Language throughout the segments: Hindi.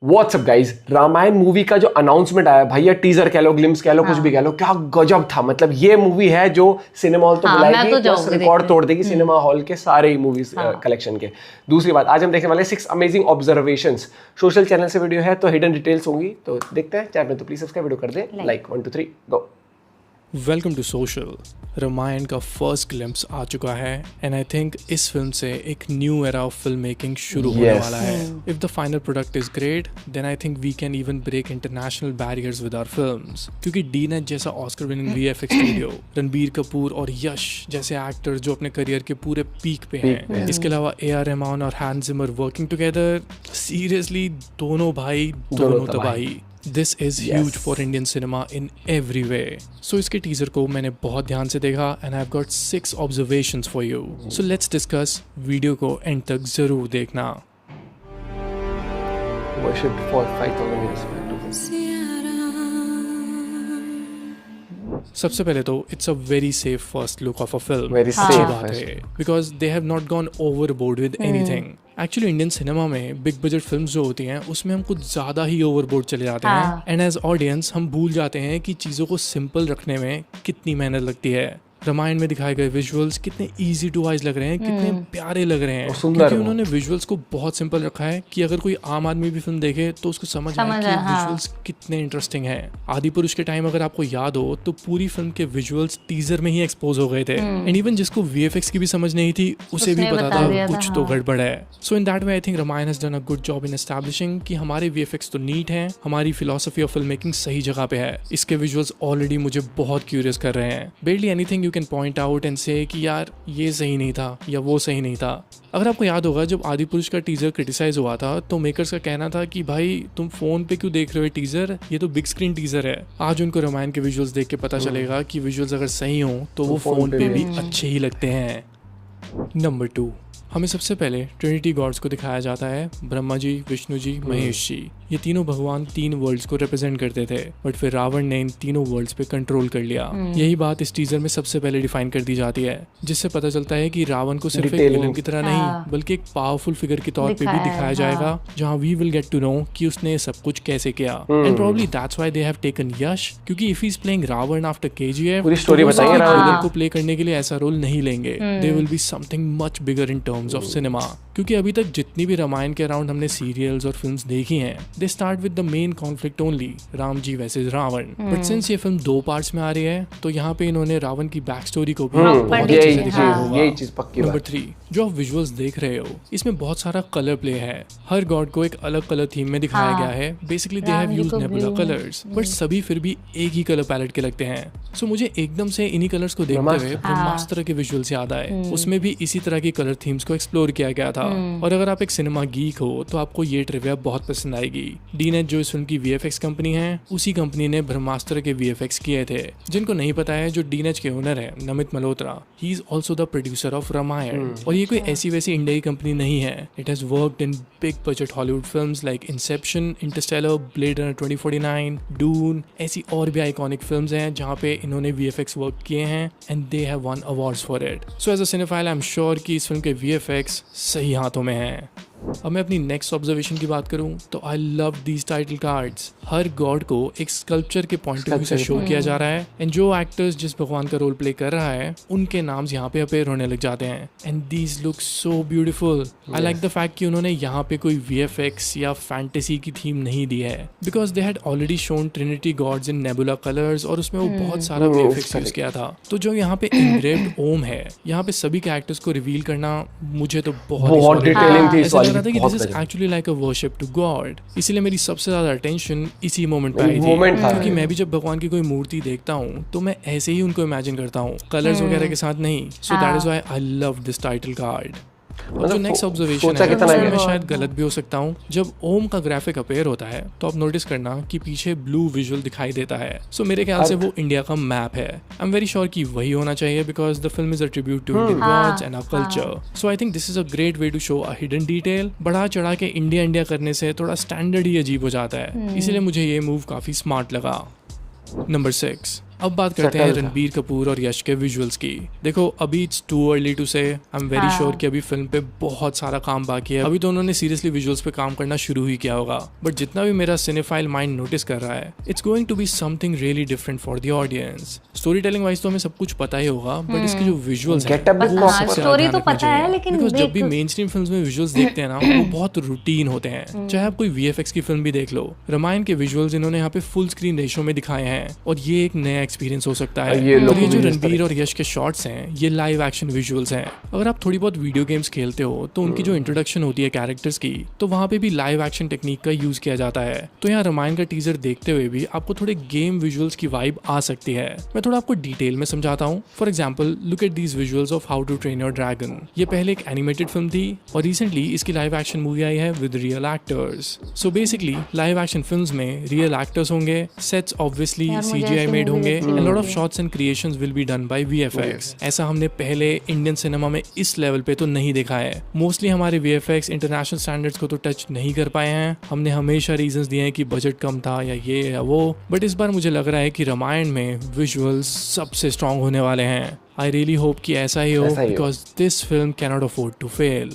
व्हाट्सअप गाइज, रामायण मूवी का जो अनाउंसमेंट आया भाई, या टीजर कह लो, ग्लिम्स कह लो, कुछ भी कह लो, क्या गजब था। मतलब ये मूवी है जो सिनेमा हॉल तो बुलाएगी, प्लस रिकॉर्ड तोड़ देगी सिनेमा हॉल के सारे ही मूवीज कलेक्शन के। दूसरी बात, आज हम देखने वाले 6 अमेजिंग ऑब्जर्वेशंस। सोशल चैनल से वीडियो है तो हिडन डिटेल्स होंगी, तो देखते हैं। चैनल तो प्लीज सब्सक्राइब, वीडियो कर दे like. 1 2 3 go. Welcome to social. Ramayana का फर्स्ट ग्लिम्स आ चुका है एंड आई थिंक इस फिल्म से एक new era of film making शुरू होने वाला है। If the final product is great then I think we can even break international barriers with our films, क्योंकि डीनेट जैसा Oscar winning VFX studio, Ranbir Kapoor और यश जैसे एक्टर्स जो अपने करियर के पूरे पीक पे हैं, इसके अलावा ए.आर. रहमान और Hans Zimmer working together, seriously दोनों भाई दोनों तबाही। This is huge for Indian cinema in every way. So इसके टीजर को मैंने बहुत ध्यान से देखा and I've got 6 observations for you. So let's discuss. Video को एंड तक जरूर देखना। Worshipped for 5,000 years. सबसे पहले तो it's a very safe first look of a film. Very अच्छी safe बात है because they have not gone overboard with anything. Actually Indian cinema में बिग बजट फिल्म्स जो होती हैं उसमें हम कुछ ज्यादा ही ओवरबोर्ड चले जाते हैं एंड एज ऑडियंस हम भूल जाते हैं कि चीजों को सिंपल रखने में कितनी मेहनत लगती है। रामायण में दिखाए गए विजुअल्स कितने इजी टू आइज लग रहे हैं, कितने प्यारे लग रहे हैं, क्योंकि उन्होंने विजुअल्स को बहुत सिंपल रखा है कि अगर कोई आम आदमी भी फिल्म देखे तो उसको समझ आए कि विजुअल्स कितने इंटरेस्टिंग हैं। आदि पुरुष के टाइम अगर आपको याद हो तो पूरी फिल्म के विजुअल्स टीजर में ही एक्सपोज हो गए थे एंड इवन जिसको वीएफएक्स की भी समझ नहीं थी उसे भी पता था कुछ तो गड़बड़ है। So in that way I think Ramayan has done a good job in establishing कि हमारे वीएफएक्स तो नीट हैं, हमारी फिलॉसफी ऑफ फिल्म मेकिंग सही जगह पे है। इसके विजुअल्स ऑलरेडी मुझे बहुत क्यूरियस कर रहे हैं। Barely anything you can point out से कि यार ये सही नहीं था या वो सही नहीं था। अगर आपको याद होगा जब आदि पुरुष का टीजर क्रिटिसाइज हुआ था तो मेकर्स का कहना था कि भाई तुम फोन पे क्यों देख रहे हो टीजर, ये तो बिग स्क्रीन टीजर है। आज उनको रामायण के विजुअल्स देख के पता चलेगा कि विजुअल्स अगर सही हो तो वो फोन पे भी अच्छे ही लगते हैं। नंबर 2, हमें सबसे पहले ट्रिनिटी गॉड्स को दिखाया जाता है। ब्रह्मा जी, विष्णु जी, महेश जी, ये तीनों भगवान 3 वर्ल्ड्स को रिप्रेजेंट करते थे, बट फिर रावण ने इन तीनों वर्ल्ड्स पे कंट्रोल कर लिया। यही बात इस टीजर में सबसे पहले डिफाइन कर दी जाती है, जिससे पता चलता है कि रावण को सिर्फ एक विलन की तरह नहीं बल्कि एक पावरफुल फिगर के तौर पे भी दिखाया जाएगा, जहाँ we will get to know कि उसने सब कुछ कैसे किया। And probably that's why they have taken Yash, क्योंकि if he is playing Ravan after KGF, पूरी स्टोरी बताएंगे, रावण को प्ले करने के लिए ऐसा रोल नहीं लेंगे। They will be something much bigger in terms of cinema, क्योंकि अभी तक जितनी भी रामायण के अराउंड हमने सीरियल्स और फिल्म्स देखी हैं, they start with the main conflict only, Ram ji versus Ravana. But since ये फिल्म 2 पार्ट्स में आ रही है तो यहाँ पे इन्होंने रावण की बैक स्टोरी को भी बहुत अच्छे से दिखाया होगा। यही चीज पक्की बात। नंबर 3, जो आप विजुअल्स देख रहे हो इसमें बहुत सारा कलर प्ले है। हर गॉड को एक अलग कलर थीम में दिखाया गया है। Basically they have used nebula colours, but सभी फिर भी एक ही कलर पैलेट के लगते हैं। सो मुझे एकदम से इन्हीं कलर्स को देखते हुए ब्रह्मास्त्र के विजुअल्स याद आए। उसमें भी इसी तरह की कलर थीम्स को एक्सप्लोर किया गया था। और अगर आप एक सिनेमा गीक हो तो आपको ये ट्रिविया बहुत पसंद आएगी। डीनेट जो इस फिल्म की वीएफएक्स कंपनी है, उसी कंपनी ने ब्रह्मास्त्र के वीएफएक्स किए थे। जिनको नहीं पता है, जो डीनेट के ओनर है Namit Malhotra, he is also the producer of Ramayana. और ये कोई ऐसी वैसी इंडिया की कंपनी नहीं है। It has worked in big budget Hollywood films like Inception, Interstellar, Blade Runner 2049, Dune, ऐसी और भी आइकॉनिक फिल्म्स हैं जहाँ पे इन्होंने वीएफएक्स वर्क किए हैं and they have won awards for it. So as a cinephile I am sure कि इस फिल्म के वीएफएक्स सही हाथों में हैं। अब मैं अपनी नेक्स्ट ऑब्जर्वेशन की बात करूं तो I love these title cards. Her God को एक स्कल्पचर के पॉइंट ऑफ व्यू से शो किया जा रहा है एंड जो एक्टर्स जिस भगवान का रोल प्ले कर रहा है उनके नाम्स यहाँ पे अपेयर होने लग जाते हैं and these look so beautiful. I like the fact कि उन्होंने यहाँ पे कोई वीएफएक्स या फैंटेसी की थीम नहीं दी है, because they had already shown Trinity gods in nebula colours और उसमें वो बहुत सारा वीएफएक्स यूज किया था। तो जो यहाँ पे इनग्रेव्ड ओम है, यहाँ पे सभी कैरेक्टर्स को रिवील करना मुझे तो बहुत डिटेलिंग थी। ऐसा लग रहा था कि this is actually like a worship to God. इसीलिए मेरी सबसे ज्यादा अटेंशन इसी मोमेंट पे आई थी, क्योंकि मैं भी जब भगवान की कोई मूर्ति देखता हूँ तो मैं ऐसे ही उनको इमेजिन करता हूँ, कलर्स वगैरह के साथ नहीं। So that is why I love this title card. और जो नेक्स्ट ऑब्जर्वेशन है उसमें मैं शायद गलत भी हो सकता हूँ। जब ओम का ग्राफिक अपेयर होता है तो आप नोटिस करना कि पीछे ब्लू विजुअल दिखाई देता है। सो मेरे ख्याल से वो इंडिया का मैप है। आई एम वेरी श्योर कि वही होना चाहिए, because the film is a tribute to Indian gods and our culture. So I think this is a great way to show a hidden detail. बढ़ा चढ़ा के इंडिया इंडिया करने से थोड़ा स्टैंडर्ड ही अजीब हो जाता है, इसीलिए मुझे ये मूव काफी स्मार्ट लगा। नंबर 6, अब बात करते हैं रणबीर कपूर और यश के विजुअल्स की। देखो अभी इट्स टू अर्ली टू से, आई एम वेरी श्योर कि अभी फिल्म पे बहुत सारा काम बाकी है, अभी तो उन्होंने सीरियसली विजुअल्स पे काम करना शुरू ही किया होगा, बट जितना भी मेरा सिनेफाइल माइंड नोटिस कर रहा है, it's going to be something really different for the audience. Story telling wise तो हमें सब कुछ पता ही होगा, बट इसके जो विजुअल्स हैं स्टोरी तो पता है, लेकिन बिकॉज़ जब भी मेन स्ट्रीम फिल्म्स में विजुअल्स देखते हैं ना, वो बहुत रूटीन होते हैं। चाहे आप कोई वीएफएक्स की फिल्म भी देख लो, रामायण के विजुअल्स इन्होंने यहाँ पे फुल स्क्रीन रेशो में दिखाए हैं, और ये एक नया एक्सपीरियंस हो सकता है। ये जो रणबीर और यश के शॉट्स हैं, ये लाइव एक्शन विजुअल्स हैं। अगर आप थोड़ी बहुत वीडियो गेम्स खेलते हो तो उनकी जो इंट्रोडक्शन होती है कैरेक्टर्स की, तो वहाँ पे भी लाइव एक्शन टेक्निक का यूज किया जाता है। तो यहाँ रामायण का टीजर देखते हुए भी आपको थोड़े गेम विजुअल्स की वाइब आ सकती है। मैं थोड़ा आपको डिटेल में समझाता हूँ। For example, look at these visuals of how to train your dragon. ये पहले एक एनिमेटेड फिल्म थी और रिसेंटली इसकी लाइव एक्शन मूवी आई है with real actors. So basically live action films में रियल एक्टर्स होंगे, सेट्स ऑब्वियसली CGI मेड होंगे, and lot of shots and creations will be done by VFX। ऐसा हमने पहले इंडियन सिनेमा में इस लेवल पे तो नहीं देखा है। मोस्टली हमारे VFX इंटरनेशनल स्टैंडर्ड्स को तो टच नहीं कर पाए हैं। हमने हमेशा रीजंस दिए हैं कि बजट कम था या ये या वो, बट इस बार मुझे लग रहा है कि रामायण में विजुअल्स सबसे स्ट्रॉन्ग होने वाले हैं। I really hope कि ऐसा ही हो, because this film cannot afford to fail.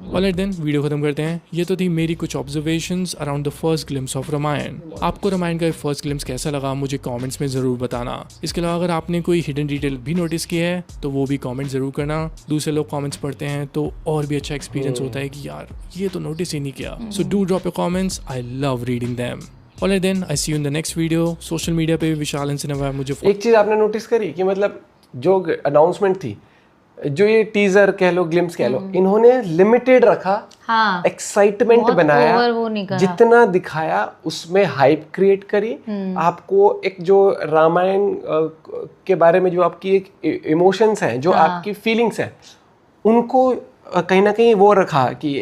Alright then, video खत्म करते हैं। ये तो थी मेरी कुछ observations around the first glimpse of Ramayan. आपको रामायण का फर्स्ट ग्लिम्स कैसा लगा मुझे कमेंट्स में ज़रूर बताना। इसके अलावा अगर आपने कोई हिडन डिटेल भी नोटिस की है तो वो भी कमेंट ज़रूर करना। दूसरे लोग कमेंट्स पढ़ते हैं तो और भी अच्छा एक्सपीरियंस होता है कि यार ये तो नोटिस ही नहीं किया। So do drop your comments, I love reading them. Alright then, I see you in the next video. Social media पे भी विशाल एंड सिनेमा मुझे एक चीज़ आपने नोटिस करी कि मतलब जो अनाउंसमेंट थी, जो ये टीजर कह लो, ग्लिम्स कह लो, इन्होंने लिमिटेड रखा, एक्साइटमेंट बनाया, जितना दिखाया उसमें हाइप क्रिएट करी। आपको एक जो रामायण के बारे में जो आपकी एक इमोशंस हैं, जो आपकी फीलिंग्स हैं, उनको कहीं ना कहीं वो रखा कि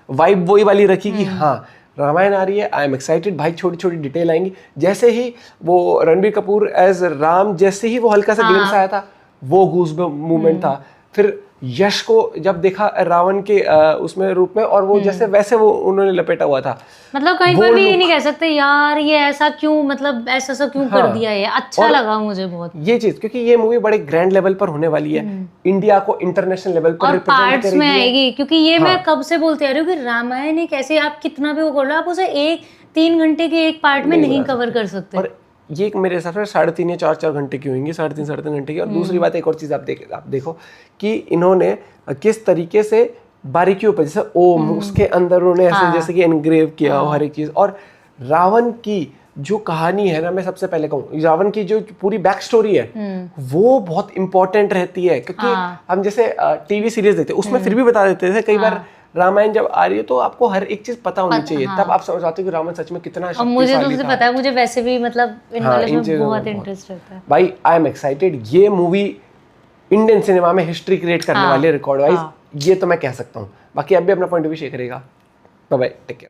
वाइब वही वाली रखी कि हाँ रामायण आ रही है, आई एम एक्साइटेड। भाई छोटी छोटी डिटेल आएंगी। जैसे ही वो रणबीर कपूर एज राम, जैसे ही वो हल्का सा ग्लिम्स आया था, वो गूज़बम्प मूवमेंट था। फिर यश को जब देखा रावण के उसमें रूप में, और वो जैसे वैसे वो उन्होंने लपेटा हुआ था। मतलब कहीं पर भी ये नहीं कह सकते यार ये ऐसा क्यों, मतलब ऐसा सा क्यों कर दिया है। अच्छा लगा मुझे बहुत ये चीज, क्योंकि ये मूवी बड़े ग्रैंड लेवल पर होने वाली है, इंडिया को इंटरनेशनल लेवल पर और पार्ट्स में आएगी। क्योंकि ये मैं कब से बोलते आ रही हूँ कि रामायण एक ऐसे, आप कितना भी वो कर लो, आप उसे 3 घंटे के एक पार्ट में नहीं कवर कर सकते। और ये मेरे हिसाब से 3.5 या 4 घंटे की होंगी, 3.5 घंटे की। और दूसरी बात, एक और चीज़ आप देखो कि इन्होंने किस तरीके से बारीकियों पर, जैसे ओम उसके अंदर उन्होंने ऐसे जैसे कि एनग्रेव किया हो हर एक चीज़। और रावण की जो कहानी है ना, मैं सबसे पहले कहूँ, रावण की जो पूरी बैक स्टोरी है वो बहुत इंपॉर्टेंट रहती है। क्योंकि हम जैसे टीवी सीरीज देखते हैं उसमें फिर भी बता देते थे, कई बार रामायण जब आ रही है तो आपको हर एक चीज पता होनी चाहिए, तब आप समझ आते हो कि रावण सच में कितना शक्तिशाली था। मुझे तो उससे पता है, मुझे वैसे भी मतलब इन नॉलेज में बहुत इंटरेस्ट रहता है। भाई आई एम एक्साइटेड। ये मूवी इंडियन सिनेमा में हिस्ट्री क्रिएट करने वाली है रिकॉर्ड वाइज, ये तो मैं कह सकता हूँ। बाकी आप भी अपना पॉइंट ऑफ व्यू शेयर करेगा। Bye bye, take care.